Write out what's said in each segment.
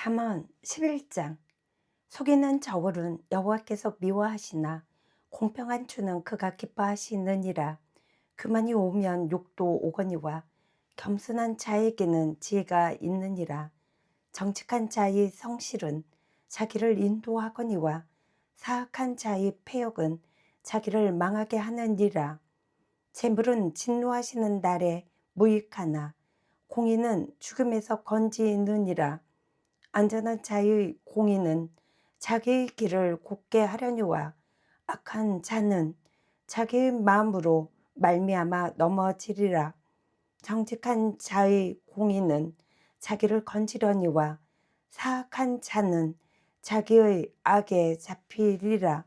잠언 11장. 속이는 저울은 여호와께서 미워하시나 공평한 주는 그가 기뻐하시느니라. 그만이 오면 욕도 오거니와 겸손한 자에게는 지혜가 있느니라. 정직한 자의 성실은 자기를 인도하거니와 사악한 자의 패역은 자기를 망하게 하느니라. 재물은 진노하시는 날에 무익하나 공의는 죽음에서 건지느니라. 안전한 자의 공의는 자기의 길을 곧게 하려니와 악한 자는 자기의 마음으로 말미암아 넘어지리라. 정직한 자의 공의는 자기를 건지려니와 사악한 자는 자기의 악에 잡히리라.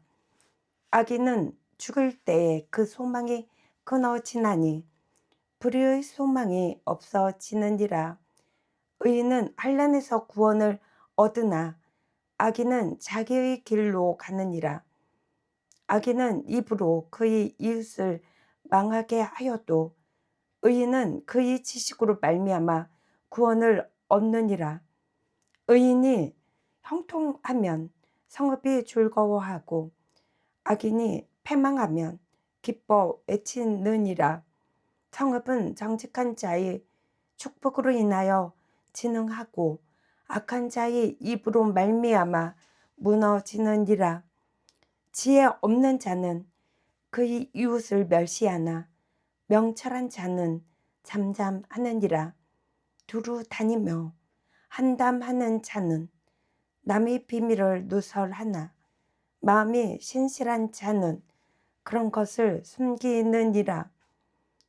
악인은 죽을 때에 그 소망이 끊어지나니 불의의 소망이 없어지느니라. 의인은 환난에서 구원을 얻으나 악인은 자기의 길로 가느니라. 악인은 입으로 그의 이웃을 망하게 하여도 의인은 그의 지식으로 말미암아 구원을 얻느니라. 의인이 형통하면 성읍이 즐거워하고 악인이 패망하면 기뻐 외치느니라. 성읍은 정직한 자의 축복으로 인하여 진흥하고 악한 자의 입으로 말미암아 무너지느니라. 지혜 없는 자는 그의 이웃을 멸시하나 명철한 자는 잠잠하느니라. 두루 다니며 한담하는 자는 남의 비밀을 누설하나 마음이 신실한 자는 그런 것을 숨기느니라.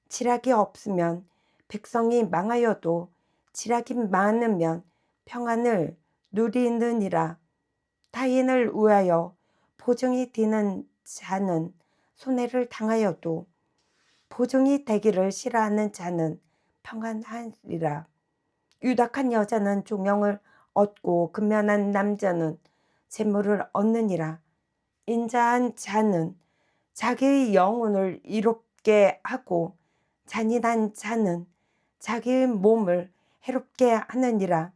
지략이 없으면 백성이 망하여도 지략이 많으면 평안을 누리느니라. 타인을 위하여 보증이 되는 자는 손해를 당하여도 보증이 되기를 싫어하는 자는 평안하리라. 유닥한 여자는 종명을 얻고 근면한 남자는 재물을 얻느니라. 인자한 자는 자기의 영혼을 이롭게 하고 잔인한 자는 자기의 몸을 해롭게 하느니라.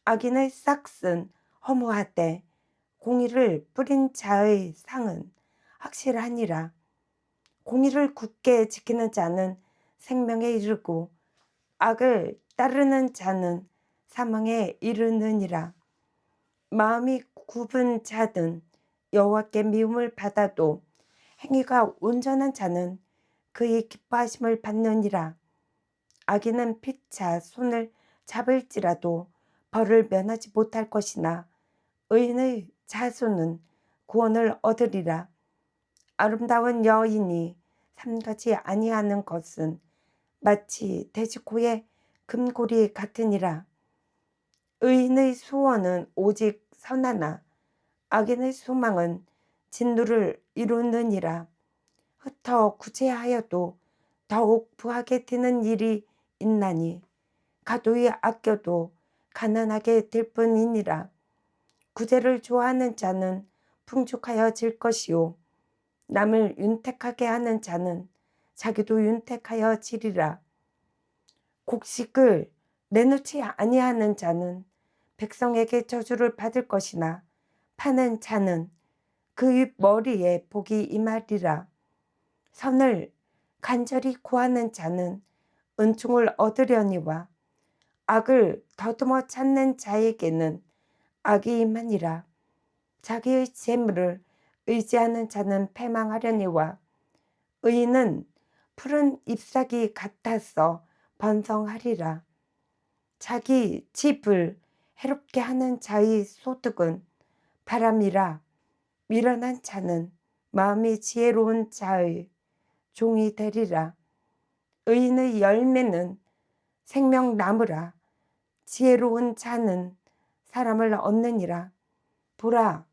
악인의 싹은 허무하되 공의를 뿌린 자의 상은 확실하니라. 공의를 굳게 지키는 자는 생명에 이르고 악을 따르는 자는 사망에 이르느니라. 마음이 굽은 자든 여호와께 미움을 받아도 행위가 온전한 자는 그의 기뻐하심을 받느니라. 악인은 피차 손을 잡을지라도 벌을 면하지 못할 것이나 의인의 자손은 구원을 얻으리라. 아름다운 여인이 삼가지 아니하는 것은 마치 돼지코의 금고리 같으니라. 의인의 소원은 오직 선하나 악인의 소망은 진노를 이루느니라. 흩어 구제하여도 더욱 부하게 되는 일이 있나니 가도히 아껴도 가난하게 될 뿐이니라. 구제를 좋아하는 자는 풍족하여질 것이요 남을 윤택하게 하는 자는 자기도 윤택하여지리라. 곡식을 내놓지 아니하는 자는 백성에게 저주를 받을 것이나 파는 자는 그의 머리에 복이 임하리라. 선을 간절히 구하는 자는 은총을 얻으려니와 악을 더듬어 찾는 자에게는 악이 임하니라. 자기의 재물을 의지하는 자는 패망하려니와 의인은 푸른 잎사귀 같아서 번성하리라. 자기 집을 해롭게 하는 자의 소득은 바람이라. 미련한 자는 마음이 지혜로운 자의 종이 되리라. 의인의 열매는 생명나무라. 지혜로운 자는 사람을 얻느니라. 보라,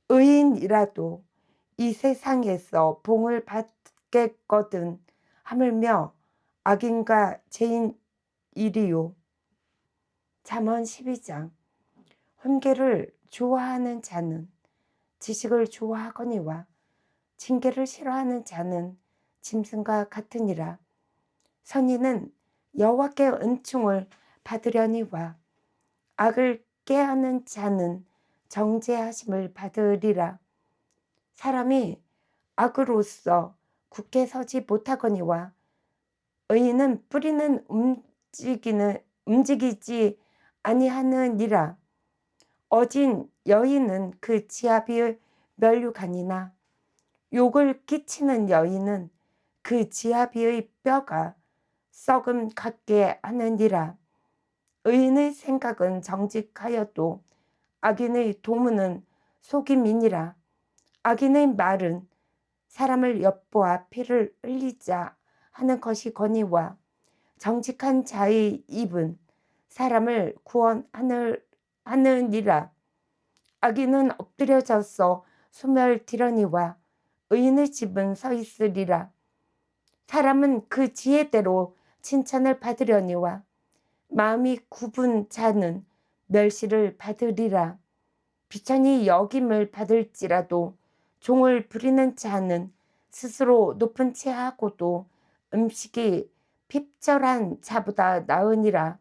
의인이라도 이 세상에서 봉을 받겠거든 하물며 악인과 죄인이리요. 잠언 12장. 훈계를 좋아하는 자는 지식을 좋아하거니와 징계를 싫어하는 자는 짐승과 같으니라. 선인은 여호와께 은총을 받으려니와 악을 꾀하는 자는 정죄하심을 받으리라. 사람이 악으로서 굳게 서지 못하거니와 의인은 뿌리는 움직이지 아니하느니라. 어진 여인은 그 지아비의 면류관이나 욕을 끼치는 여인은 그 지아비의 뼈가 썩음 같게 하느니라. 의인의 생각은 정직하여도 악인의 도문은 속임이니라. 악인의 말은 사람을 엿보아 피를 흘리자 하는 것이거니와 정직한 자의 입은 사람을 구원하느니라. 악인은 엎드려져서 소멸되려니와 의인의 집은 서 있으리라. 사람은 그 지혜대로 칭찬을 받으려니와 마음이 굽은 자는 멸시를 받으리라. 비천이 여김을 받을지라도 종을 부리는 자는 스스로 높은 채 하고도 음식이 핍절한 자보다 나으니라.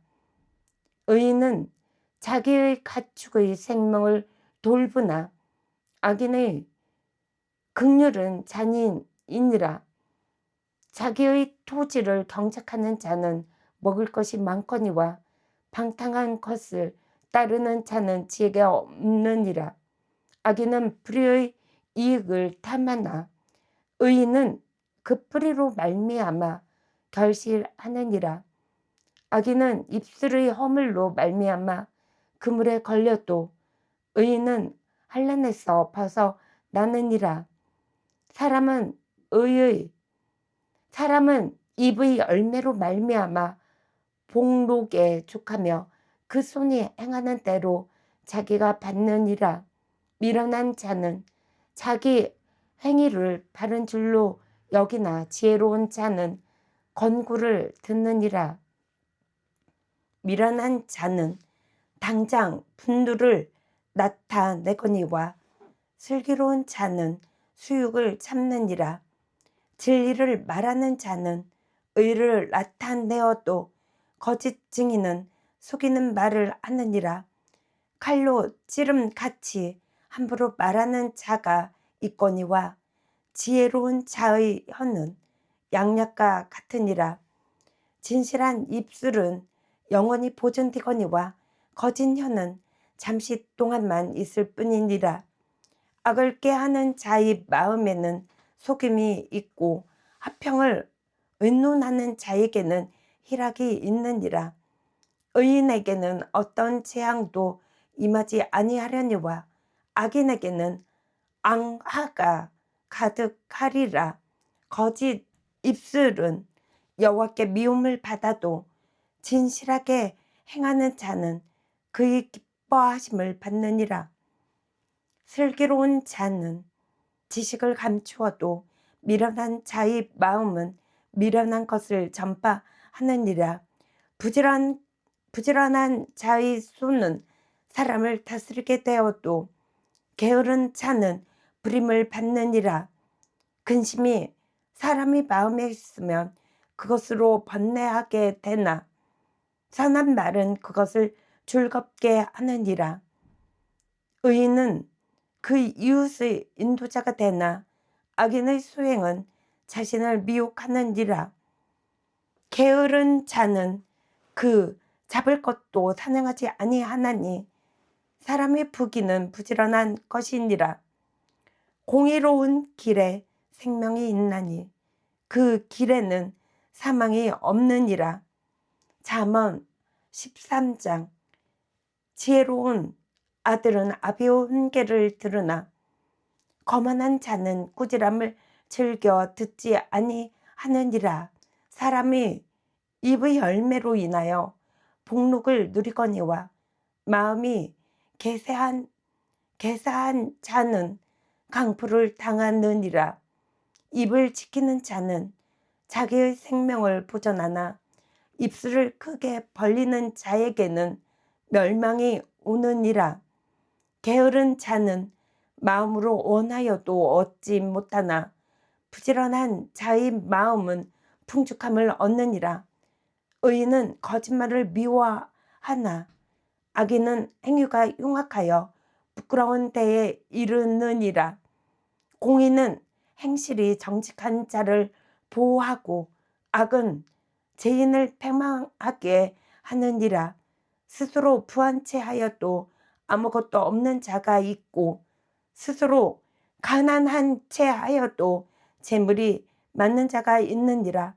의인은 자기의 가축의 생명을 돌보나 악인의 긍휼은 잔인이니라. 자기의 토지를 경작하는 자는 먹을 것이 많거니와 방탕한 것을 따르는 자는 지혜가 없느니라. 악인은 불의의 이익을 탐하나 의인은 그 뿌리로 말미암아 결실하느니라. 악인은 입술의 허물로 말미암아 그물에 걸려도 의인은 환난에서 벗어나느니라. 사람은 입의 열매로 말미암아 복록에 족하며 그 손이 행하는 대로 자기가 받느니라. 미련한 자는 자기 행위를 바른 줄로 여기나 지혜로운 자는 권고를 듣느니라. 미련한 자는 당장 분노를 나타내거니와 슬기로운 자는 수욕을 참느니라. 진리를 말하는 자는 의를 나타내어도 거짓 증인은 속이는 말을 하느니라. 칼로 찌름같이 함부로 말하는 자가 있거니와 지혜로운 자의 혀는 양약과 같으니라. 진실한 입술은 영원히 보존되거니와 거짓 혀는 잠시 동안만 있을 뿐이니라. 악을 꾀하는 자의 마음에는 속임이 있고 화평을 의논하는 자에게는 희락이 있느니라. 의인에게는 어떤 재앙도 임하지 아니하려니와 악인에게는 앙하가 가득하리라. 거짓 입술은 여호와께 미움을 받아도 진실하게 행하는 자는 그의 기뻐하심을 받느니라. 슬기로운 자는 지식을 감추어도 미련한 자의 마음은 미련한 것을 전파하느니라. 부지런한 자의 손은 사람을 다스리게 되어도 게으른 자는 부림을 받느니라. 근심이 사람의 마음에 있으면 그것으로 번뇌하게 되나 선한 말은 그것을 즐겁게 하느니라. 의인은 그 이웃의 인도자가 되나 악인의 수행은 자신을 미혹하느니라. 게으른 자는 그 잡을 것도 산행하지 아니하나니 사람의 부귀는 부지런한 것이니라. 공의로운 길에 생명이 있나니 그 길에는 사망이 없느니라. 잠언 13장. 지혜로운 아들은 아비의 훈계를 들으나 거만한 자는 꾸지람을 즐겨 듣지 아니하느니라. 사람이 입의 열매로 인하여 복록을 누리거니와 마음이 개사한 자는 강포를 당하느니라. 입을 지키는 자는 자기의 생명을 보존하나 입술을 크게 벌리는 자에게는 멸망이 오느니라. 게으른 자는 마음으로 원하여도 얻지 못하나 부지런한 자의 마음은 풍족함을 얻느니라. 의인은 거짓말을 미워하나 악인은 행위가 흉악하여 부끄러운 데에 이르느니라. 공의는 행실이 정직한 자를 보호하고 악은 죄인을 패망하게 하느니라. 스스로 부한 채 하여도 아무것도 없는 자가 있고 스스로 가난한 채 하여도 재물이 많은 자가 있느니라.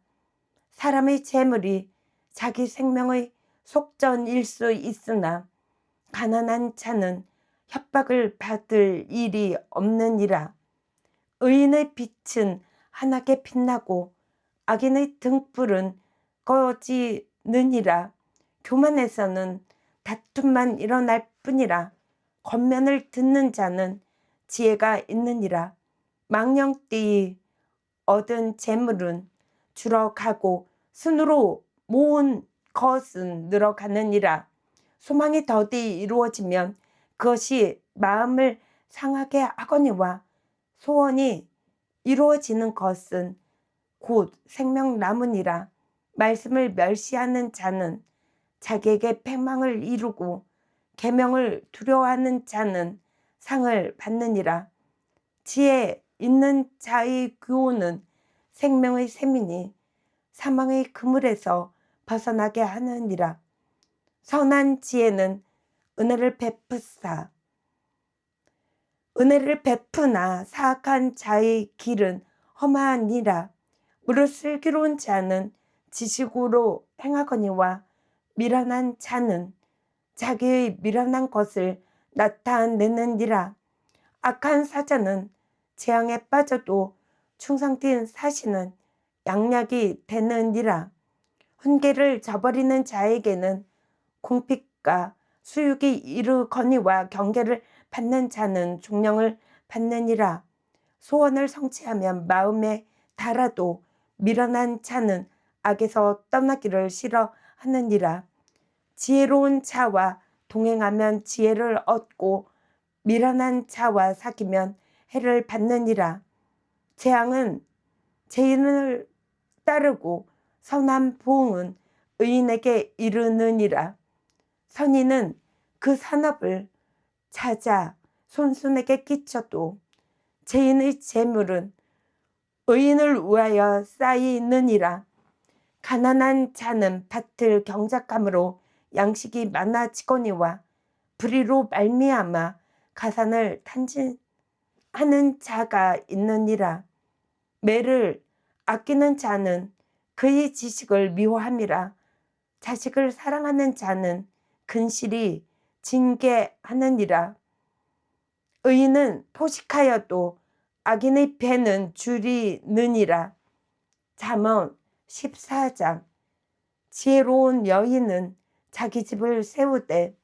사람의 재물이 자기 생명의 속전일 수 있으나 가난한 자는 협박을 받을 일이 없느니라. 의인의 빛은 환하게 빛나고 악인의 등불은 꺼지느니라. 교만에서는 다툼만 일어날 뿐이라. 권면을 듣는 자는 지혜가 있느니라. 망령되이 얻은 재물은 줄어가고 순으로 모은 것은 늘어가느니라. 소망이 더디 이루어지면 그것이 마음을 상하게 하거니와 소원이 이루어지는 것은 곧 생명나무니라. 말씀을 멸시하는 자는 자기에게 패망을 이루고 계명을 두려워하는 자는 상을 받느니라. 지혜 있는 자의 교훈은 생명의 샘이니 사망의 그물에서 벗어나게 하느니라. 선한 지혜는 은혜를 베푸나 사악한 자의 길은 험하니라. 무릇 슬기로운 자는 지식으로 행하거니와 미련한 자는 자기의 미련한 것을 나타내느니라. 악한 사자는 재앙에 빠져도 충성된 사신은 양약이 되느니라. 훈계를 저버리는 자에게는 궁핍과 수육이 이르거니와 경계를 받는 자는 종령을 받느니라. 소원을 성취하면 마음에 달아도 미련한 자는 악에서 떠나기를 싫어하느니라. 지혜로운 자와 동행하면 지혜를 얻고 미련한 자와 사귀면 해를 받느니라. 재앙은 죄인을 따르고 선한 보응은 의인에게 이르느니라. 선인은 그 산업을 찾아 손순에게 끼쳐도 죄인의 재물은 의인을 위하여 쌓이느니라. 가난한 자는 밭을 경작함으로 양식이 많아지거니와 불의로 말미암아 가산을 탄진하는 자가 있느니라. 매를 아끼는 자는 그의 지식을 미워함이라. 자식을 사랑하는 자는 근실이 징계하느니라. 의인은 포식하여도 악인의 배는 줄이느니라. 잠언 14장. 지혜로운 여인은 자기 집을 세우되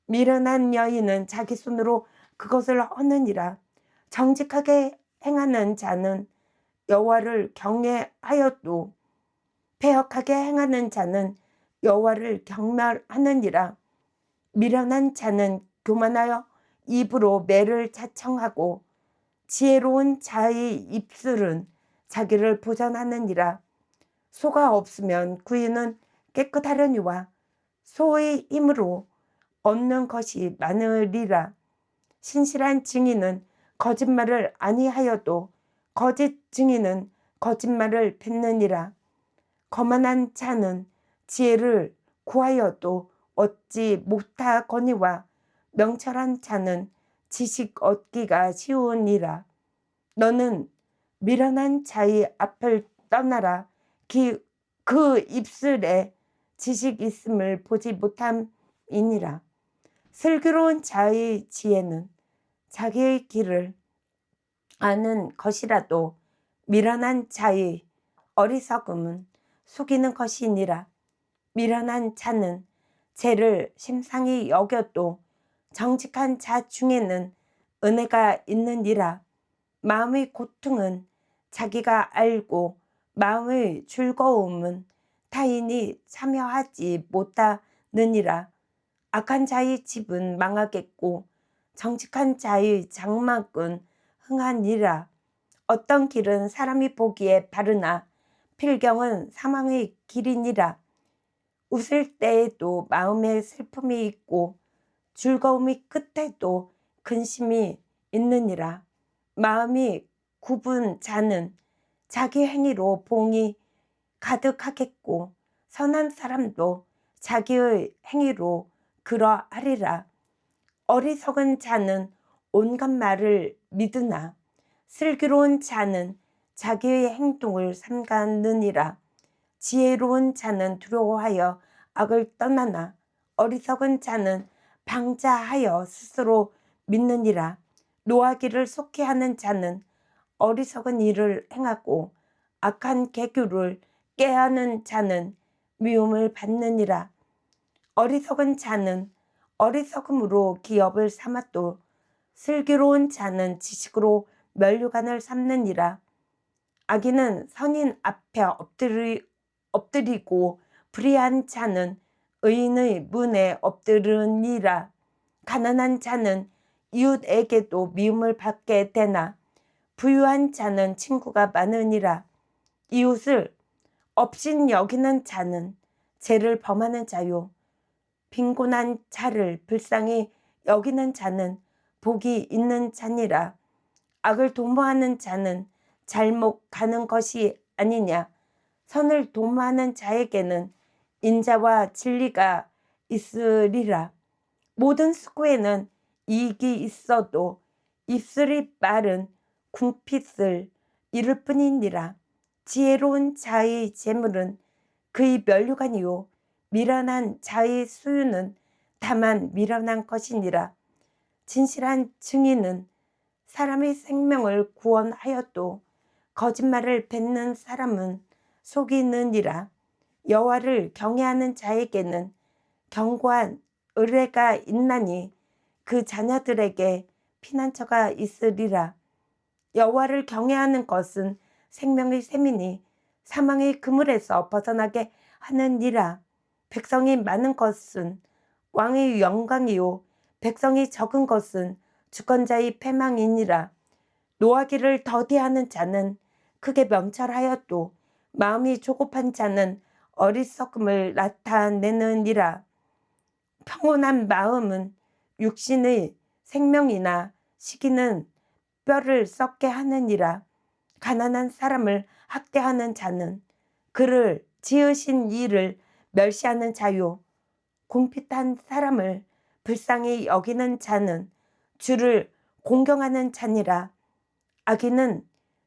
미련한 여인은 자기 손으로 그것을 허느니라. 정직하게 행하는 자는 여호와를 경외하여도 패역하게 행하는 자는 여호와를 경멸하느니라. 미련한 자는 교만하여 입으로 매를 자청하고 지혜로운 자의 입술은 자기를 보전하느니라. 소가 없으면 구유는 깨끗하려니와 소의 힘으로 얻는 것이 많으리라. 신실한 증인은 거짓말을 아니하여도 거짓 증인은 거짓말을 뱉느니라. 거만한 자는 지혜를 구하여도 얻지 못하거니와 명철한 자는 지식 얻기가 쉬우니라. 너는 미련한 자의 앞을 떠나라. 그 입술에 지식 있음을 보지 못함이니라. 슬기로운 자의 지혜는 자기의 길을 아는 것이라도 미련한 자의 어리석음은 속이는 것이니라. 미련한 자는 죄를 심상히 여겨도 정직한 자 중에는 은혜가 있느니라. 마음의 고통은 자기가 알고 마음의 즐거움은 타인이 참여하지 못하느니라. 악한 자의 집은 망하겠고 정직한 자의 장막은 흥하니라. 어떤 길은 사람이 보기에 바르나 필경은 사망의 길이니라. 웃을 때에도 마음에 슬픔이 있고 즐거움이 끝에도 근심이 있느니라. 마음이 굽은 자는 자기 행위로 봉이 가득하겠고 선한 사람도 자기의 행위로 그러하리라. 어리석은 자는 온갖 말을 믿으나 슬기로운 자는 자기의 행동을 삼가느니라. 지혜로운 자는 두려워하여 악을 떠나나 어리석은 자는 방자하여 스스로 믿느니라. 노하기를 속히 하는 자는 어리석은 일을 행하고 악한 계교를 깨하는 자는 미움을 받느니라. 어리석은 자는 어리석음으로 기업을 삼아도 슬기로운 자는 지식으로 면류관을 삼느니라. 악인은 선인 앞에 엎드리고 불의한 자는 의인의 문에 엎드르니라. 가난한 자는 이웃에게도 미움을 받게 되나 부유한 자는 친구가 많으니라. 이웃을 업신 여기는 자는 죄를 범하는 자요, 빈곤한 자를 불쌍히 여기는 자는 복이 있는 자니라. 악을 도모하는 자는 잘못 가는 것이 아니냐. 선을 도모하는 자에게는 인자와 진리가 있으리라. 모든 수고에는 이익이 있어도 입술이 빠른 궁핍을 이룰 뿐이니라. 지혜로운 자의 재물은 그의 면류관이요 미련한 자의 수유는 다만 미련한 것이니라. 진실한 증인은 사람의 생명을 구원하여도 거짓말을 뱉는 사람은 속이느니라. 여호와를 경외하는 자에게는 견고한 의뢰가 있나니 그 자녀들에게 피난처가 있으리라. 여호와를 경외하는 것은 생명의 셈이니 사망의 그물에서 벗어나게 하느니라. 백성이 많은 것은 왕의 영광이요 백성이 적은 것은 주권자의 패망이니라. 노하기를 더디하는 자는 크게 명철하여도 마음이 조급한 자는 어리석음을 나타내느니라. 평온한 마음은 육신의 생명이나 시기는 뼈를 썩게 하느니라. 가난한 사람을 학대하는 자는 그를 지으신 이를 멸시하는 자요, 궁핍한 사람을 불쌍히 여기는 자는 주를 공경하는 자니라. 악인은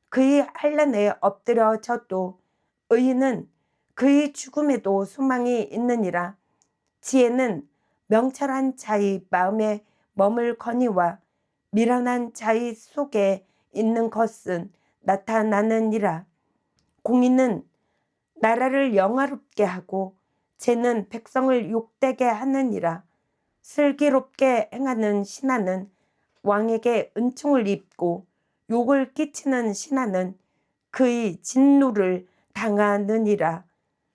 그의 환난에 엎드려져도 의인은 그의 죽음에도 소망이 있느니라. 지혜는 명철한 자의 마음에 머물거니와 미련한 자의 속에 있는 것은 나타나느니라. 공의는 나라를 영화롭게 하고 죄는 백성을 욕되게 하느니라. 슬기롭게 행하는 신하는 왕에게 은총을 입고 욕을 끼치는 신하는 그의 진노를 당하느니라.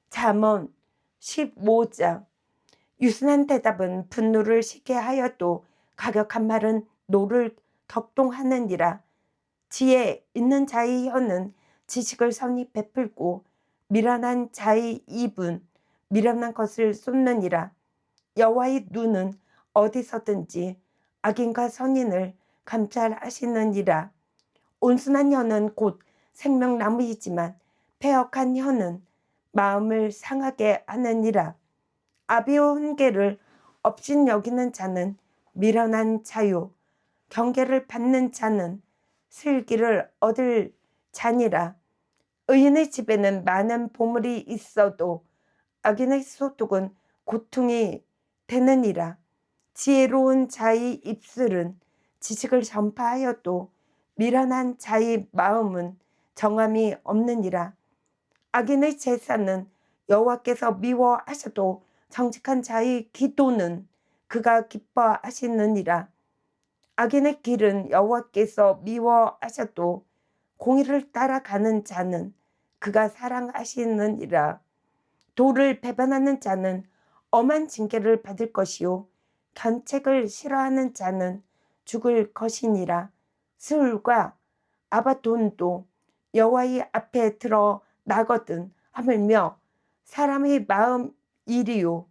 잠언 15장. 유순한 대답은 분노를 식게 하여도 가격한 말은 노를 격동하느니라. 지혜 있는 자의 혀는 지식을 선히 베풀고 미련한 자의 입은 미련한 것을 쏟느니라. 여호와의 눈은 어디서든지 악인과 선인을 감찰하시느니라. 온순한 혀는 곧 생명나무이지만 패역한 혀는 마음을 상하게 하느니라. 아비오 훈계를 업신 여기는 자는 미련한 자요, 경계를 받는 자는 슬기를 얻을 자니라. 의인의 집에는 많은 보물이 있어도 악인의 소득은 고통이 되느니라. 지혜로운 자의 입술은 지식을 전파하여도 미련한 자의 마음은 정함이 없느니라. 악인의 제사는 여호와께서 미워하셔도 정직한 자의 기도는 그가 기뻐하시느니라. 악인의 길은 여호와께서 미워하셔도 공의를 따라가는 자는 그가 사랑하시느니라. 도를 배반하는 자는 엄한 징계를 받을 것이요 견책을 싫어하는 자는 죽을 것이니라. 스울과 아바돈도 여호와의 앞에 드러나거든 하물며 사람의 마음 일이요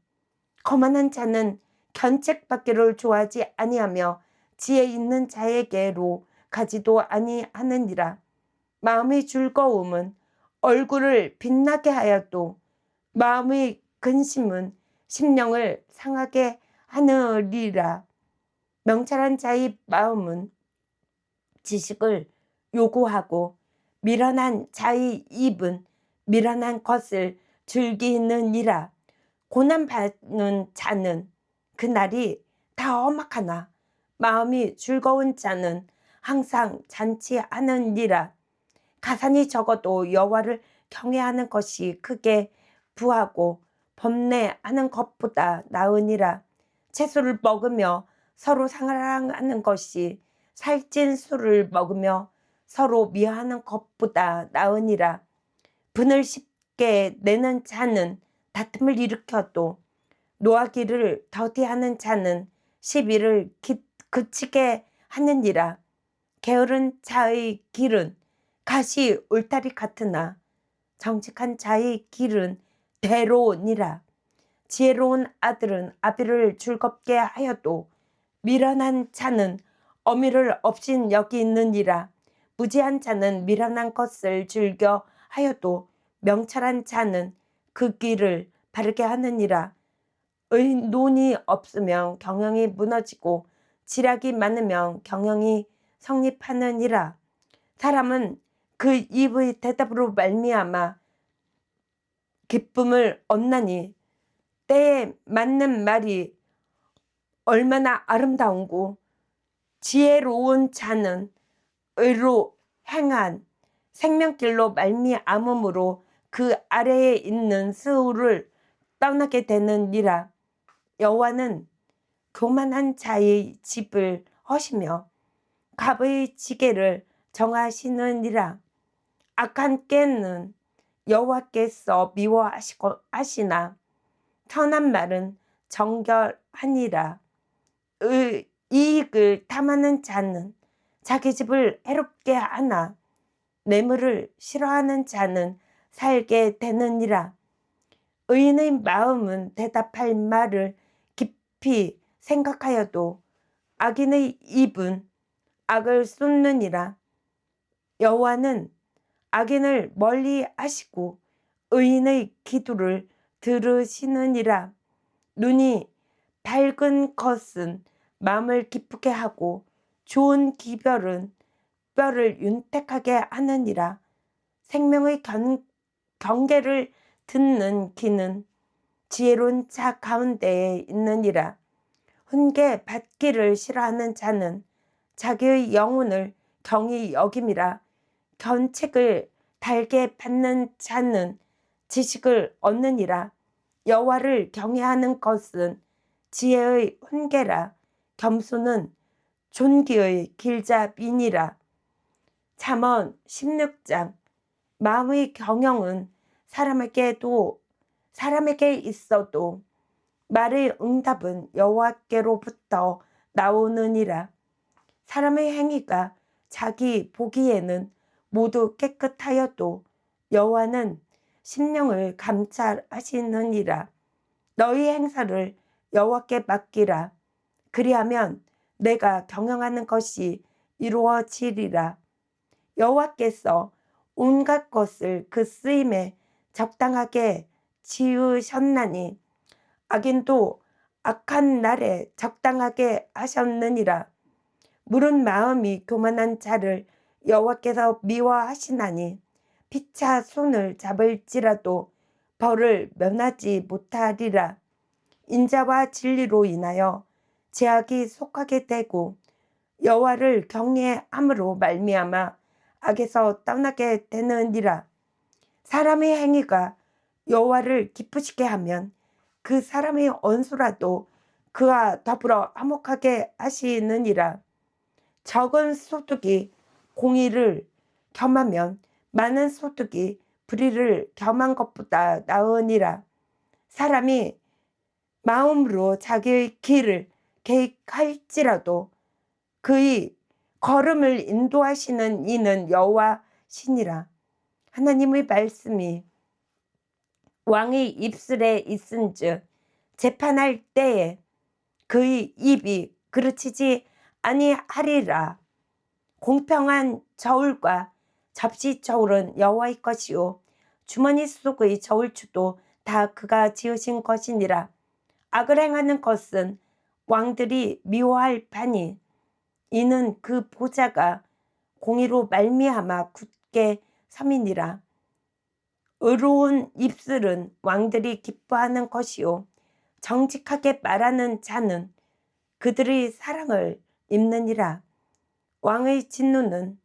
거만한 자는 견책받기를 좋아하지 아니하며 지혜 있는 자에게로 가지도 아니하느니라. 마음의 즐거움은 얼굴을 빛나게 하여도 마음의 근심은 심령을 상하게 하느니라. 명철한 자의 마음은 지식을 요구하고 미련한 자의 입은 미련한 것을 즐기느니라. 고난받는 자는 그날이 다 험악하나 마음이 즐거운 자는 항상 잔치하느니라. 가산이 적어도 여호와를 경외하는 것이 크게 부하고 범례하는 것보다 나으니라. 채소를 먹으며 서로 사랑하는 것이 살찐 술을 먹으며 서로 미워하는 것보다 나으니라. 분을 쉽게 내는 자는 다툼을 일으켜도 노하기를 더디하는 자는 시비를 그치게 하느니라. 게으른 자의 길은 가시 울타리 같으나 정직한 자의 길은 대로니라. 지혜로운 아들은 아비를 즐겁게 하여도 미련한 자는 어미를 업신 여기느니라. 무지한 자는 미련한 것을 즐겨 하여도 명철한 자는 그 길을 바르게 하느니라. 의논이 없으면 경영이 무너지고 지략이 많으면 경영이 성립하느니라. 사람은 그 입의 대답으로 말미암아 기쁨을 얻나니 때에 맞는 말이 얼마나 아름다운고 지혜로운 자는 의로 행한 생명길로 말미암음으로 그 아래에 있는 스울을 떠나게 되느니라. 여호와는 교만한 자의 집을 허시며 갑의 지게를 정하시느니라. 악한 꾀는 여호와께서 미워하시나 선한 말은 정결하니라. 이익을 탐하는 자는 자기 집을 해롭게 하나 뇌물을 싫어하는 자는 살게 되느니라. 의인의 마음은 대답할 말을 깊이 생각하여도 악인의 입은 악을 쏟느니라. 여호와는 악인을 멀리 하시고 의인의 기도를 들으시느니라. 눈이 밝은 것은 마음을 기쁘게 하고 좋은 기별은 뼈를 윤택하게 하느니라. 생명의 경계를 듣는 귀는 지혜로운 자 가운데에 있느니라. 훈계 받기를 싫어하는 자는 자기의 영혼을 경히 여김이라. 견책을 달게 받는 자는 지식을 얻느니라. 여호와를 경외하는 것은 지혜의 훈계라. 겸손은 존귀의 길잡이니라. 잠언 16장. 마음의 경영은 사람에게 있어도 말의 응답은 여호와께로부터 나오느니라. 사람의 행위가 자기 보기에는 모두 깨끗하여도 여호와는 심령을 감찰하시느니라. 너희 행사를 여호와께 맡기라. 그리하면 내가 경영하는 것이 이루어지리라. 여호와께서 온갖 것을 그 쓰임에 적당하게 지으셨나니 악인도 악한 날에 적당하게 하셨느니라. 물은 마음이 교만한 자를 여호와께서 미워하시나니 피차 손을 잡을지라도 벌을 면하지 못하리라. 인자와 진리로 인하여 제약이 속하게 되고 여호와를 경외함으로 말미암아 악에서 떠나게 되느니라. 사람의 행위가 여호와를 기쁘시게 하면 그 사람의 원수라도 그와 더불어 화목하게 하시느니라. 적은 소득이 공의를 겸하면 많은 소득이 불의를 겸한 것보다 나으니라. 사람이 마음으로 자기의 길을 계획할지라도 그의 걸음을 인도하시는 이는 여호와시니라. 하나님의 말씀이 왕의 입술에 있은즉 재판할 때에 그의 입이 그르치지 아니하리라. 공평한 저울과 접시 저울은 여호와의 것이요 주머니 속의 저울추도 다 그가 지으신 것이니라. 악을 행하는 것은 왕들이 미워할 바니 이는 그 보좌가 공의로 말미암아 굳게 섬이니라. 의로운 입술은 왕들이 기뻐하는 것이요 정직하게 말하는 자는 그들의 사랑을 입느니라. 왕의 진노는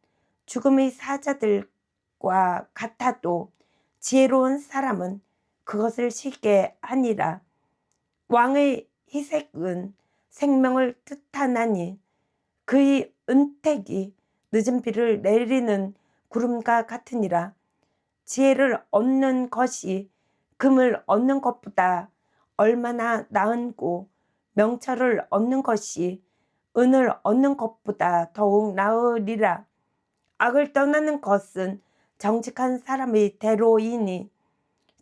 죽음의 사자들과 같아도 지혜로운 사람은 그것을 쉬게 하니라. 왕의 희색은 생명을 뜻하나니 그의 은택이 늦은 비를 내리는 구름과 같으니라. 지혜를 얻는 것이 금을 얻는 것보다 얼마나 나은고 명철을 얻는 것이 은을 얻는 것보다 더욱 나으리라. 악을 떠나는 것은 정직한 사람의 대로이니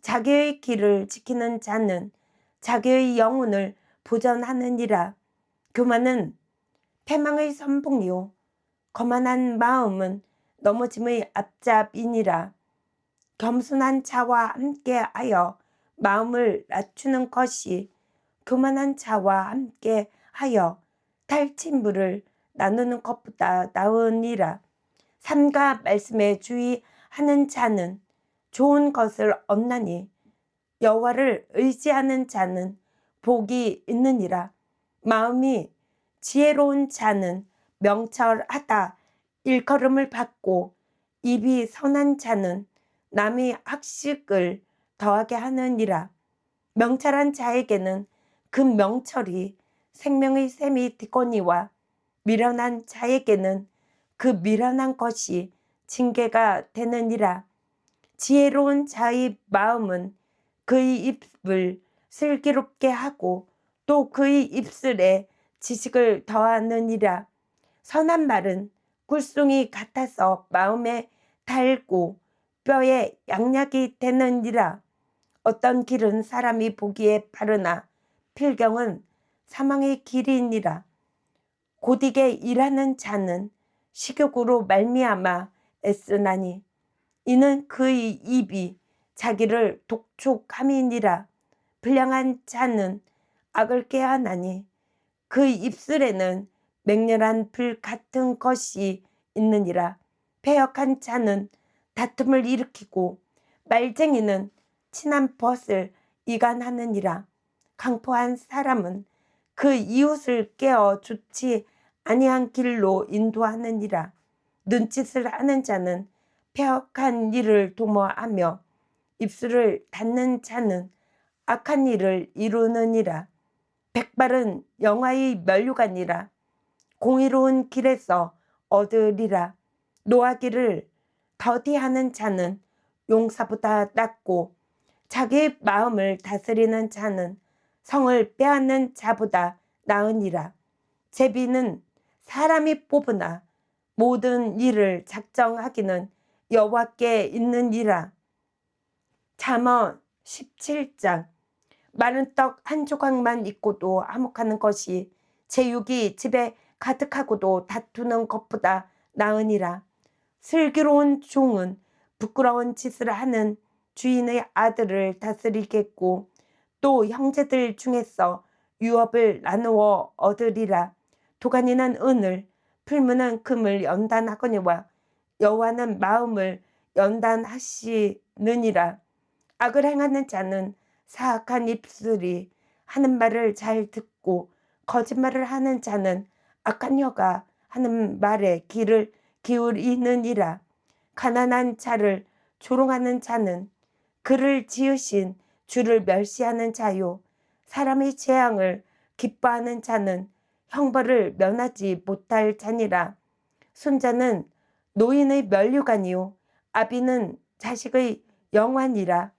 자기의 길을 지키는 자는 자기의 영혼을 보전하느니라. 교만은 패망의 선봉이요 거만한 마음은 넘어짐의 앞잡이니라. 겸손한 자와 함께하여 마음을 낮추는 것이 교만한 자와 함께하여 탈취물을 나누는 것보다 나으니라. 삼가 말씀에 주의하는 자는 좋은 것을 얻나니 여호와를 의지하는 자는 복이 있느니라. 마음이 지혜로운 자는 명철하다 일컬음을 받고 입이 선한 자는 남의 학식을 더하게 하느니라. 명철한 자에게는 그 명철이 생명의 샘이 되거니와 미련한 자에게는 그 미련한 것이 징계가 되느니라. 지혜로운 자의 마음은 그의 입을 슬기롭게 하고 또 그의 입술에 지식을 더하느니라. 선한 말은 꿀송이 같아서 마음에 달고 뼈에 양약이 되느니라. 어떤 길은 사람이 보기에 바르나 필경은 사망의 길이니라. 고딕에 일하는 자는 식욕으로 말미암아 애쓰나니 이는 그의 입이 자기를 독촉함이니라. 불량한 자는 악을 꾀하나니 그의 입술에는 맹렬한 불 같은 것이 있느니라. 패역한 자는 다툼을 일으키고 말쟁이는 친한 벗을 이간하느니라. 강포한 사람은 그 이웃을 깨어 좋지 아니한 길로 인도하느니라. 눈짓을 하는 자는 패역한 일을 도모하며 입술을 닫는 자는 악한 일을 이루느니라. 백발은 영화의 면류관이라. 공의로운 길에서 얻으리라. 노하기를 더디하는 자는 용사보다 낫고 자기의 마음을 다스리는 자는 성을 빼앗는 자보다 나으니라. 제비는 사람이 뽑으나 모든 일을 작정하기는 여호와께 있느니라. 잠언 17장. 마른 떡 한 조각만 있고도 화목하는 것이 제육이 집에 가득하고도 다투는 것보다 나으니라. 슬기로운 종은 부끄러운 짓을 하는 주인의 아들을 다스리겠고 또 형제들 중에서 유업을 나누어 얻으리라. 도가니는 은을 풀무는 금을 연단하거니와 여호와는 마음을 연단하시느니라. 악을 행하는 자는 사악한 입술이 하는 말을 잘 듣고 거짓말을 하는 자는 악한 혀가 하는 말에 귀를 기울이느니라. 가난한 자를 조롱하는 자는 그를 지으신 주를 멸시하는 자요 사람의 재앙을 기뻐하는 자는 형벌을 면하지 못할 자니라. 손자는 노인의 면류관이요 아비는 자식의 영환이라.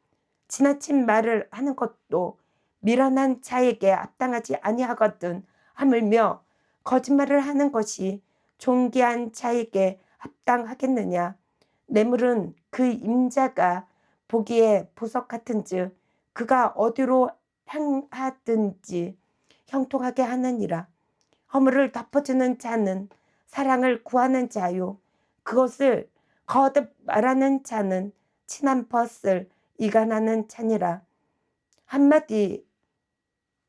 지나친 말을 하는 것도 미련한 자에게 합당하지 아니하거든 하물며 거짓말을 하는 것이 존귀한 자에게 합당하겠느냐. 뇌물은 그 임자가 보기에 보석 같은즉 그가 어디로 향하든지 형통하게 하느니라. 허물을 덮어주는 자는 사랑을 구하는 자요, 그것을 거듭 말하는 자는 친한 벗을 이간하는 자니라. 한마디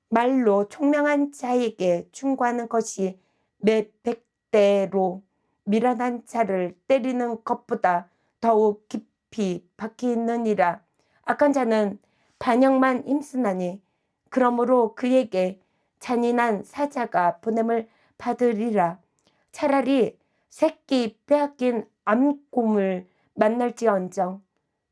말로 총명한 자에게 충고하는 것이 몇 백대로 미련한 자를 때리는 것보다 더욱 깊이 박혀 있느니라. 악한 자는 반역만 힘쓰나니 그러므로 그에게 잔인한 사자가 보냄을 받으리라. 차라리 새끼 빼앗긴 암곰을 만날지언정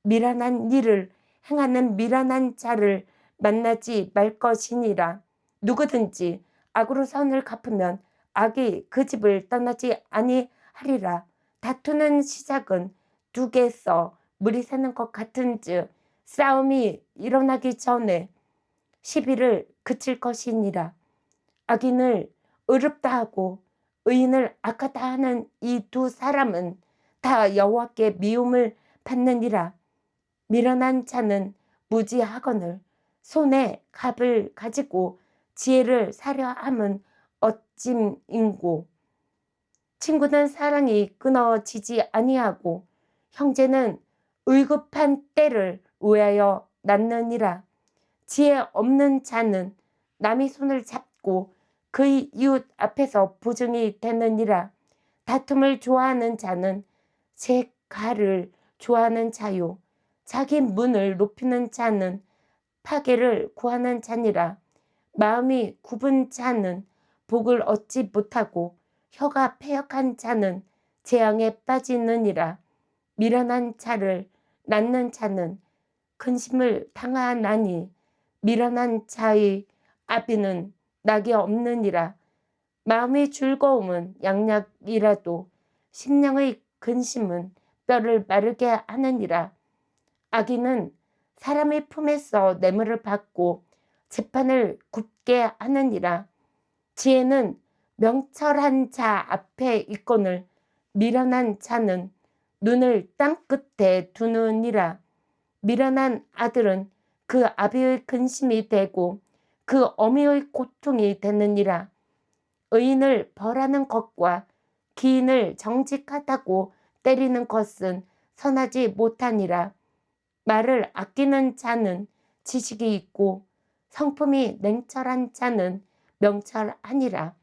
미련한 일을 행하는 미련한 자를 만나지 말 것이니라. 누구든지 악으로 선을 갚으면 악이 그 집을 떠나지 아니하리라. 다투는 시작은 둑에서 물이 새는 것 같은즉 싸움이 일어나기 전에 시비를 그칠 것이니라. 악인을 의롭다 하고 의인을 악하다 하는 이 두 사람은 다 여호와께 미움을 받느니라. 미련한 자는 무지하거늘 손에 갑을 가지고 지혜를 사려 함은 어찜인고, 친구는 사랑이 끊어지지 아니하고 형제는 의급한 때를 위하여 낳느니라. 지혜 없는 자는 남의 손을 잡고 그의 이웃 앞에서 보증이 되느니라. 다툼을 좋아하는 자는 제 칼을 좋아하는 자요, 자기 문을 높이는 자는 파괴를 구하는 자니라. 마음이 굽은 자는 복을 얻지 못하고 혀가 패역한 자는 재앙에 빠지느니라. 미련한 자를 낳는 자는 근심을 당하나니 미련한 자의 아비는 낙이 없느니라. 마음의 즐거움은 양약이라도 심령의 근심은 뼈를 마르게 하느니라. 악인은 사람의 품에서 뇌물을 받고 재판을 굽게 하느니라. 지혜는 명철한 자 앞에 있거늘 미련한 자는 눈을 땅 끝에 두느니라. 미련한 아들은 그 아비의 근심이 되고 그 어미의 고통이 되느니라. 의인을 벌하는 것과 기인을 정직하다고 때리는 것은 선하지 못하니라. 말을 아끼는 자는 지식이 있고 성품이 냉철한 자는 명철하니라.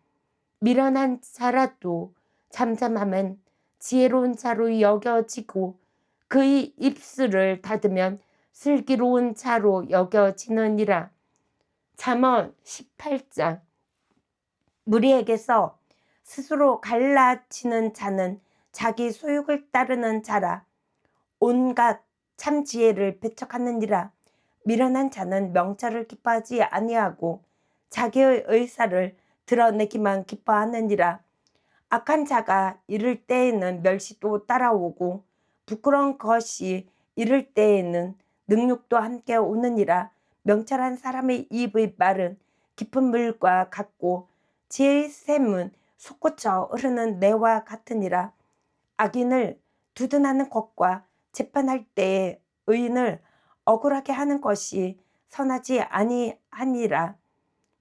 미련한 자라도 잠잠하면 지혜로운 자로 여겨지고 그의 입술을 닫으면 슬기로운 자로 여겨지느니라. 잠언 18장. 무리에게서 스스로 갈라치는 자는 자기 소욕을 따르는 자라. 온갖 참 지혜를 배척하느니라. 미련한 자는 명철을 기뻐하지 아니하고 자기의 의사를 드러내기만 기뻐하느니라. 악한 자가 이를 때에는 멸시도 따라오고 부끄러운 것이 이를 때에는 능욕도 함께 오느니라. 명철한 사람의 입의 말은 깊은 물과 같고 지혜의 샘은 솟구쳐 흐르는 내와 같으니라. 악인을 두둔하는 것과 재판할 때에 의인을 억울하게 하는 것이 선하지 아니하니라.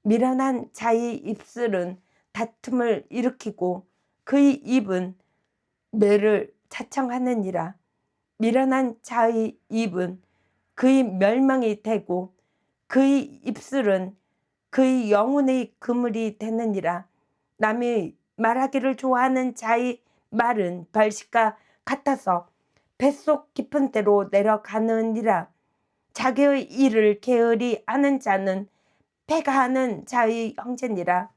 미련한 자의 입술은 다툼을 일으키고 그의 입은 매를 자청하느니라. 미련한 자의 입은 그의 멸망이 되고 그의 입술은 그의 영혼의 그물이 되느니라. 남이 말하기를 좋아하는 자의 말은 벌식과 같아서 뱃속 깊은 데로 내려가느니라. 자기의 일을 게으리 하는 자는 패가하는 자의 형제니라.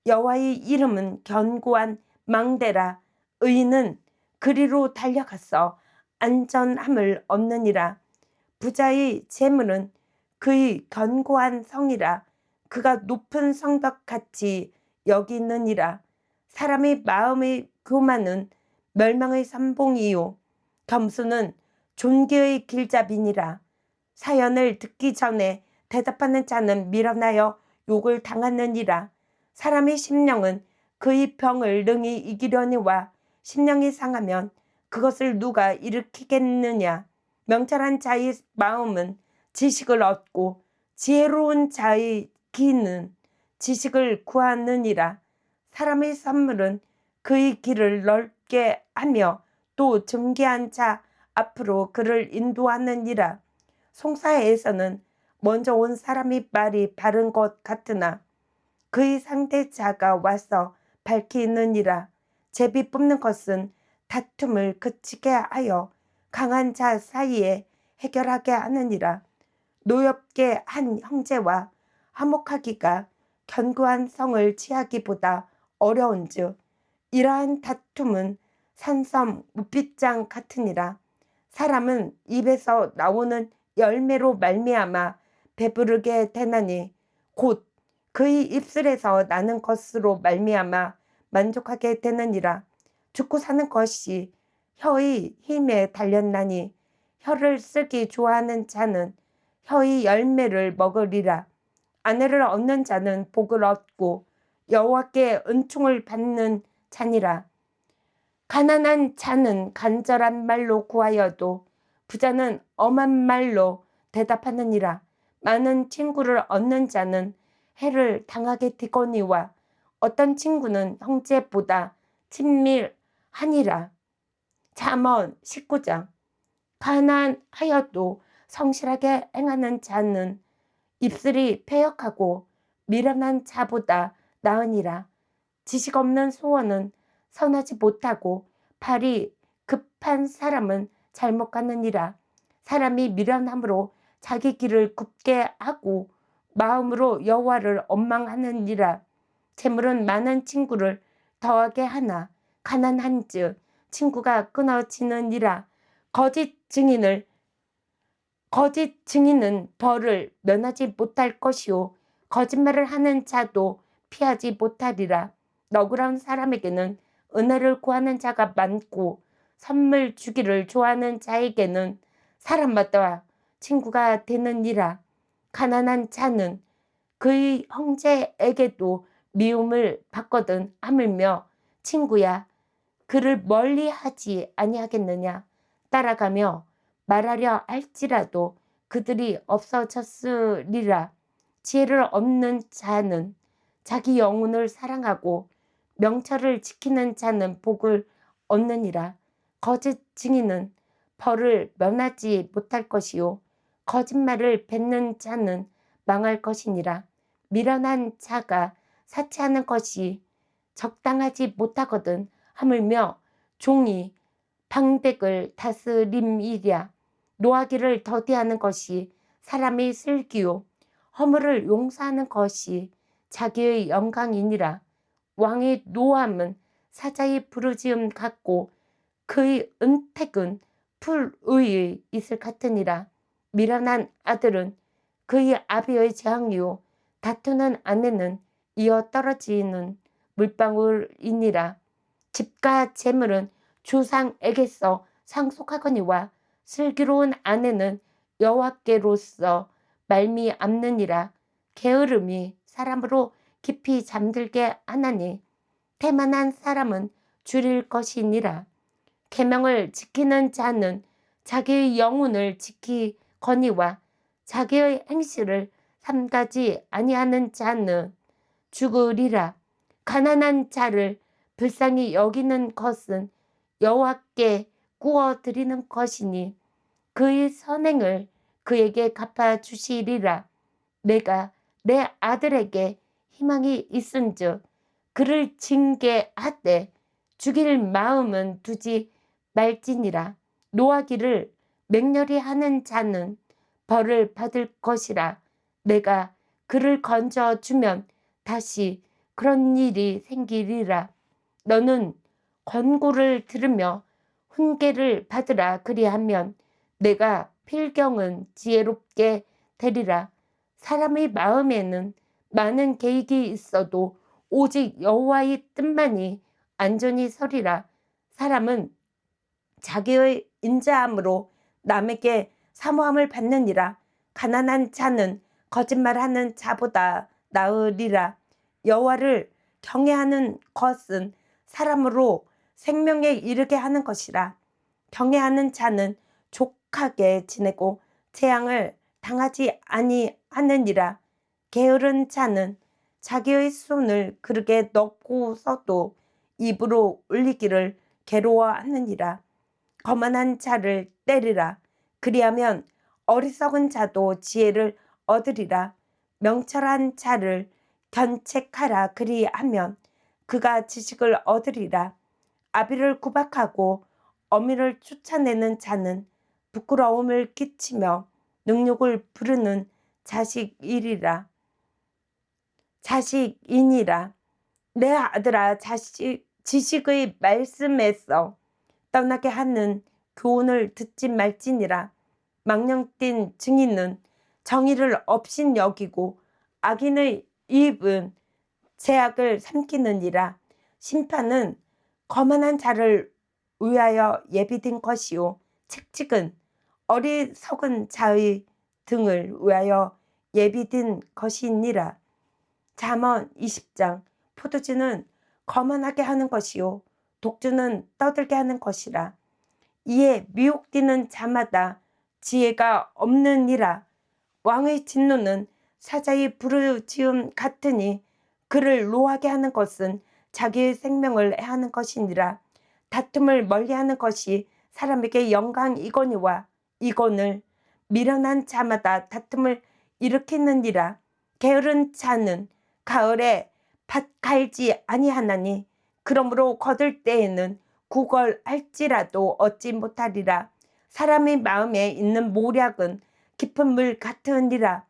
여호와의 이름은 견고한 망대라. 의인은 그리로 달려가서 안전함을 얻느니라. 부자의 재물은 그의 견고한 성이라. 그가 높은 성벽같이 여기느니라. 사람의 마음의 교만은 멸망의 선봉이요 겸손은 존귀의 길잡이니라. 사연을 듣기 전에 대답하는 자는 미련하여 욕을 당하느니라. 사람의 심령은 그의 병을 능히 이기려니와 심령이 상하면 그것을 누가 일으키겠느냐. 명철한 자의 마음은 지식을 얻고 지혜로운 자의 귀는 지식을 구하느니라. 사람의 선물은 그의 길을 넓게 하며 또 존귀한 자 앞으로 그를 인도하느니라. 송사에서는 먼저 온 사람의 말이 바른 것 같으나 그의 상대자가 와서 밝히느니라. 제비 뽑는 것은 다툼을 그치게 하여 강한 자 사이에 해결하게 하느니라. 노엽게 한 형제와 화목하기가 견고한 성을 취하기보다 어려운즉 이러한 다툼은 산섬 무빗장 같으니라. 사람은 입에서 나오는 열매로 말미암아 배부르게 되나니 곧 그의 입술에서 나는 것으로 말미암아 만족하게 되느니라. 죽고 사는 것이 혀의 힘에 달렸나니 혀를 쓰기 좋아하는 자는 혀의 열매를 먹으리라. 아내를 얻는 자는 복을 얻고 여호와께 은총을 받는 자니라. 가난한 자는 간절한 말로 구하여도 부자는 엄한 말로 대답하느니라. 많은 친구를 얻는 자는 해를 당하게 되거니와 어떤 친구는 형제보다 친밀하니라. 잠언 19장. 가난하여도 성실하게 행하는 자는 입술이 패역하고 미련한 자보다 나으니라. 지식 없는 소원은 선하지 못하고 발이 급한 사람은 잘못 가느니라. 사람이 미련함으로 자기 길을 굽게 하고 마음으로 여호와를 원망하느니라. 재물은 많은 친구를 더하게 하나 가난한즉 친구가 끊어지느니라. 거짓 증인은 벌을 면하지 못할 것이요 거짓말을 하는 자도 피하지 못하리라. 너그러운 사람에게는 은혜를 구하는 자가 많고 선물 주기를 좋아하는 자에게는 사람마다 친구가 되느니라. 가난한 자는 그의 형제에게도 미움을 받거든 하물며 친구야 그를 멀리하지 아니하겠느냐. 따라가며 말하려 할지라도 그들이 없어졌으리라. 지혜를 얻는 자는 자기 영혼을 사랑하고 명철을 지키는 자는 복을 얻느니라. 거짓 증인은 벌을 면하지 못할 것이요 거짓말을 뱉는 자는 망할 것이니라. 미련한 자가 사치하는 것이 적당하지 못하거든 하물며 종이 방백을 다스림이랴. 노하기를 더디하는 것이 사람의 슬기요 허물을 용서하는 것이 자기의 영광이니라. 왕의 노함은 사자의 부르짖음 같고 그의 은택은 풀의 이슬 같으니라. 미련한 아들은 그의 아비의 재앙이요 다투는 아내는 이어 떨어지는 물방울이니라. 집과 재물은 조상에게서 상속하거니와 슬기로운 아내는 여호와께로서 말미암느니라. 게으름이 사람으로 깊이 잠들게 하나니 태만한 사람은 줄일 것이니라. 계명을 지키는 자는 자기의 영혼을 지키거니와 자기의 행실을 삼가지 아니하는 자는 죽으리라. 가난한 자를 불쌍히 여기는 것은 여호와께 구워드리는 것이니 그의 선행을 그에게 갚아주시리라. 내가 내 아들에게 희망이 있은즉 그를 징계하되 죽일 마음은 두지 말지니라. 노하기를 맹렬히 하는 자는 벌을 받을 것이라. 내가 그를 건져주면 다시 그런 일이 생기리라. 너는 권고를 들으며 훈계를 받으라. 그리하면 내가 필경은 지혜롭게 되리라. 사람의 마음에는 많은 계획이 있어도 오직 여호와의 뜻만이 안전히 서리라. 사람은 자기의 인자함으로 남에게 사모함을 받느니라. 가난한 자는 거짓말하는 자보다 나으리라. 여호와를 경외하는 것은 사람으로 생명에 이르게 하는 것이라. 경외하는 자는 족하게 지내고 재앙을 당하지 아니하느니라. 게으른 자는 자기의 손을 그릇에 넣고서도 입으로 올리기를 괴로워하느니라. 거만한 자를 때리라. 그리하면 어리석은 자도 지혜를 얻으리라. 명철한 자를 견책하라. 그리하면 그가 지식을 얻으리라. 아비를 구박하고 어미를 쫓아내는 자는 부끄러움을 끼치며 능욕을 부르는 자식이니라. 내 아들아, 지식의 말씀에서 떠나게 하는 교훈을 듣지 말지니라. 망령된 증인은 정의를 업신 여기고 악인의 입은 죄악을 삼키느니라. 심판은 거만한 자를 위하여 예비된 것이요 책직은 어리석은 자의 등을 위하여 예비된 것이니라. 잠언 20장. 포도주는 거만하게 하는 것이요 독주는 떠들게 하는 것이라. 이에 미혹되는 자마다 지혜가 없느니라. 왕의 진노는 사자의 부르짖음 같으니 그를 노하게 하는 것은 자기의 생명을 해하는 것이니라. 다툼을 멀리하는 것이 사람에게 영광이거니와 이건을 미련한 자마다 다툼을 일으키느니라. 게으른 자는 가을에 밭 갈지 아니하나니 그러므로 거둘 때에는 구걸할지라도 얻지 못하리라. 사람의 마음에 있는 모략은 깊은 물 같으니라.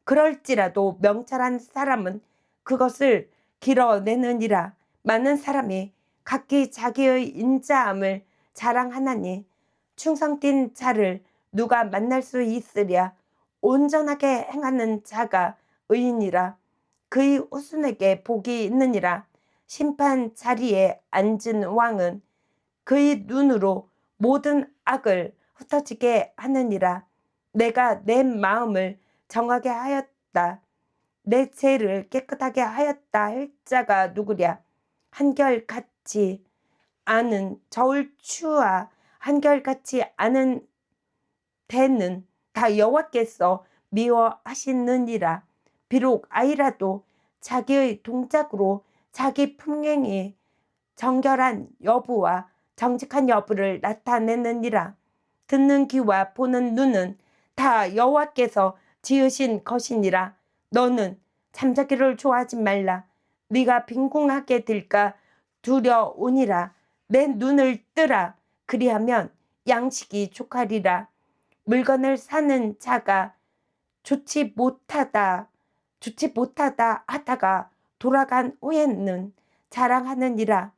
그럴지라도 명철한 사람은 그것을 길어내느니라. 많은 사람이 각기 자기의 인자함을 자랑하나니 충성된 자를 누가 만날 수 있으랴. 온전하게 행하는 자가 의인이라. 그의 후손에게 복이 있느니라. 심판 자리에 앉은 왕은 그의 눈으로 모든 악을 흩어지게 하느니라. 내가 내 마음을 정하게 하였다. 내 죄를 깨끗하게 하였다 할 자가 누구랴. 한결같이 아는 저울추와 한결같이 아는 배는 다 여호와께서 미워하시느니라. 비록 아이라도 자기의 동작으로 자기 품행이 정결한 여부와 정직한 여부를 나타내느니라. 듣는 귀와 보는 눈은 다 여호와께서 지으신 것이니라. 너는 잠자기를 좋아하지 말라. 네가 빈궁하게 될까 두려우니라. 내 눈을 뜨라. 그리하면 양식이 족하리라. 물건을 사는 자가 좋지 못하다 하다가 돌아간 후에는 자랑하느니라.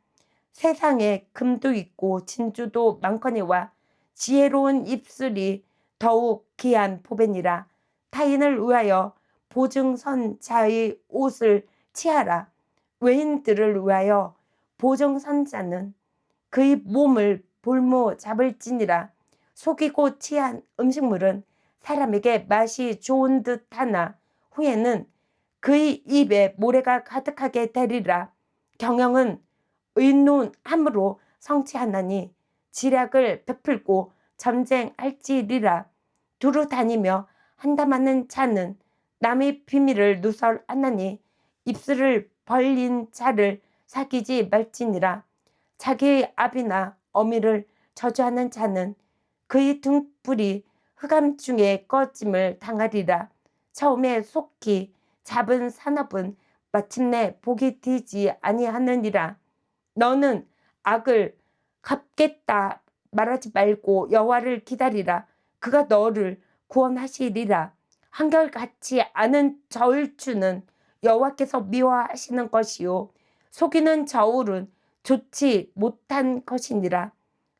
세상에 금도 있고 진주도 많거니와 지혜로운 입술이 더욱 귀한 보배니라. 타인을 위하여 보증선 자의 옷을 취하라. 외인들을 위하여 보증선자는 그의 몸을 볼모 잡을지니라. 속이고 취한 음식물은 사람에게 맛이 좋은 듯 하나 후에는 그의 입에 모래가 가득하게 되리라. 경영은 의논함으로 성취하나니 지략을 베풀고 전쟁할지리라. 두루 다니며 한담하는 자는 남의 비밀을 누설하나니 입술을 벌린 자를 사귀지 말지니라. 자기의 아비나 어미를 저주하는 자는 그의 등불이 흑암 중에 꺼짐을 당하리라. 처음에 속히 잡은 산업은 마침내 복이 되지 아니하느니라. 너는 악을 갚겠다 말하지 말고 여호와를 기다리라. 그가 너를 구원하시리라. 한결같이 아는 저울추는 여호와께서 미워하시는 것이요 속이는 저울은 좋지 못한 것이니라.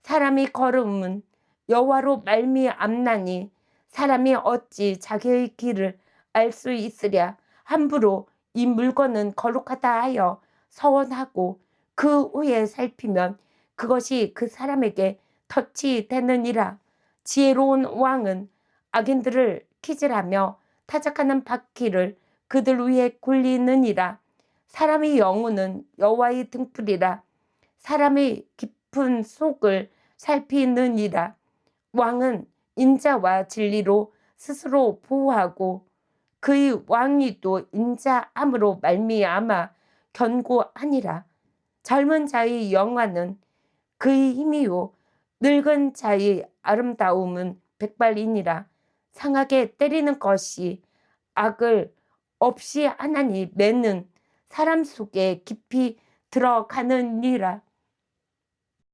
사람이 걸음은 여호와로 말미암나니 사람이 어찌 자기의 길을 알 수 있으랴. 함부로 이 물건은 거룩하다 하여 서원하고 그 후에 살피면 그것이 그 사람에게 덫이 되느니라. 지혜로운 왕은 악인들을 키질하며 타작하는 바퀴를 그들 위에 굴리느니라. 사람의 영혼은 여호와의 등불이라. 사람의 깊은 속을 살피느니라. 왕은 인자와 진리로 스스로 보호하고 그의 왕위도 인자함으로 말미암아 견고하니라. 젊은 자의 영화는 그의 힘이요 늙은 자의 아름다움은 백발이니라. 상하게 때리는 것이 악을 없이 하나니 매는 사람 속에 깊이 들어가느니라.